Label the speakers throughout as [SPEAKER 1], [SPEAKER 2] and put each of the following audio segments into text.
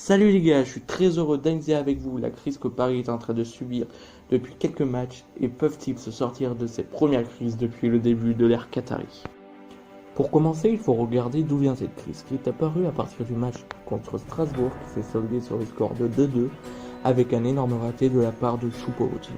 [SPEAKER 1] Salut les gars, je suis très heureux d'analyser avec vous la crise que Paris est en train de subir depuis quelques matchs et peuvent-ils se sortir de cette première crise depuis le début de l'ère Qatari. Pour commencer, il faut regarder d'où vient cette crise qui est apparue à partir du match contre Strasbourg qui s'est soldé sur le score de 2-2 avec un énorme raté de la part de Choupo-Moting.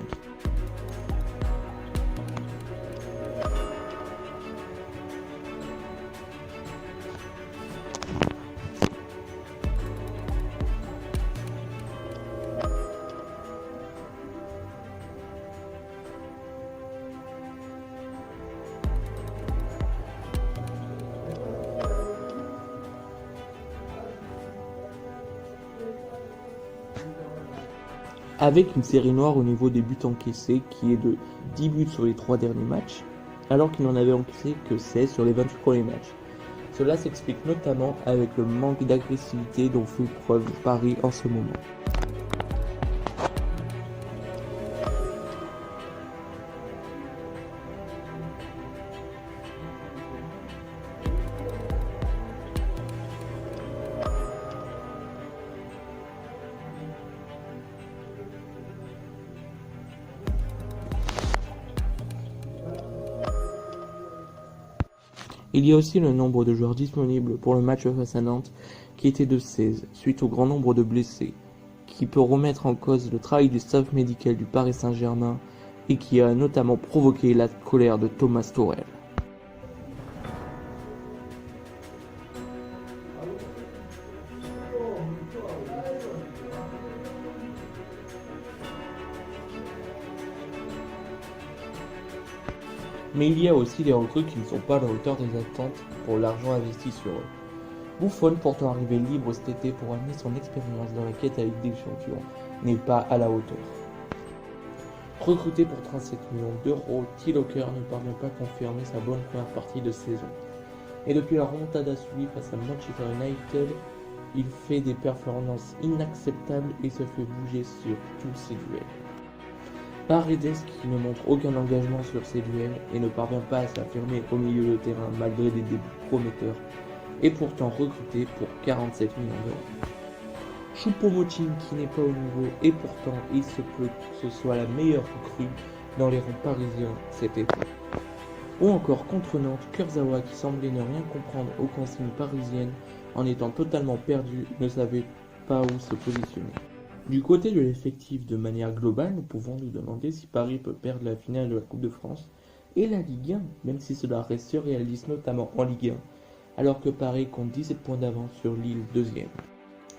[SPEAKER 1] Avec une série noire au niveau des buts encaissés qui est de 10 buts sur les 3 derniers matchs, alors qu'il n'en avait encaissé que 16 sur les 28 premiers matchs. Cela s'explique notamment avec le manque d'agressivité dont fait preuve Paris en ce moment. Il y a aussi le nombre de joueurs disponibles pour le match face à Nantes qui était de 16, suite au grand nombre de blessés, qui peut remettre en cause le travail du staff médical du Paris Saint-Germain et qui a notamment provoqué la colère de Thomas Tuchel. Mais il y a aussi des recrues qui ne sont pas à la hauteur des attentes pour l'argent investi sur eux. Buffon, pourtant arrivé libre cet été pour amener son expérience dans la quête à Ligue des Champions, n'est pas à la hauteur. Recruté pour 37 millions d'euros, Thilo Kehrer ne parvient pas à confirmer sa bonne première partie de saison. Et depuis la remontada subie face à Manchester United, il fait des performances inacceptables et se fait bouger sur tous ses duels. Paredes qui ne montre aucun engagement sur ses duels et ne parvient pas à s'affirmer au milieu de terrain malgré des débuts prometteurs, est pourtant recruté pour 47 millions d'euros. Choupo-Moting qui n'est pas au niveau et pourtant il se peut que ce soit la meilleure recrue dans les rangs parisiens cet été. Ou encore contre Nantes, Kurzawa qui semblait ne rien comprendre aux consignes parisiennes en étant totalement perdu, ne savait pas où se positionner. Du côté de l'effectif de manière globale, nous pouvons nous demander si Paris peut perdre la finale de la Coupe de France et la Ligue 1, même si cela reste surréaliste notamment en Ligue 1, alors que Paris compte 17 points d'avance sur Lille 2e.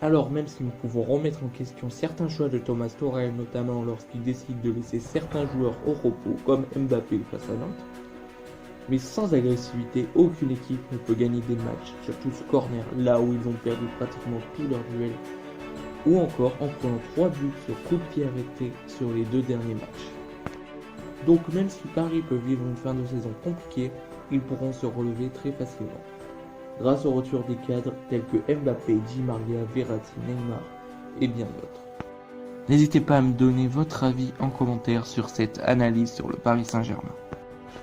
[SPEAKER 1] Alors même si nous pouvons remettre en question certains choix de Thomas Tuchel, notamment lorsqu'il décide de laisser certains joueurs au repos comme Mbappé face à Nantes, mais sans agressivité, aucune équipe ne peut gagner des matchs, surtout ce corner, là où ils ont perdu pratiquement tous leurs duels, ou encore en prenant 3 buts sur coup de pied arrêté sur les 2 derniers matchs. Donc même si Paris peut vivre une fin de saison compliquée, ils pourront se relever très facilement, grâce au retour des cadres tels que Mbappé, Di Maria, Verratti, Neymar et bien d'autres. N'hésitez pas à me donner votre avis en commentaire sur cette analyse sur le Paris Saint-Germain.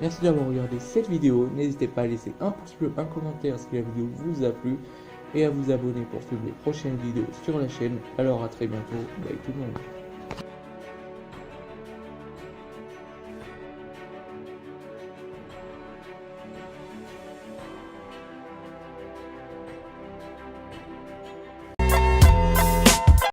[SPEAKER 1] Merci d'avoir regardé cette vidéo, n'hésitez pas à laisser un pouce bleu, un commentaire si la vidéo vous a plu et à vous abonner pour suivre les prochaines vidéos sur la chaîne. Alors à très bientôt, bye tout le monde.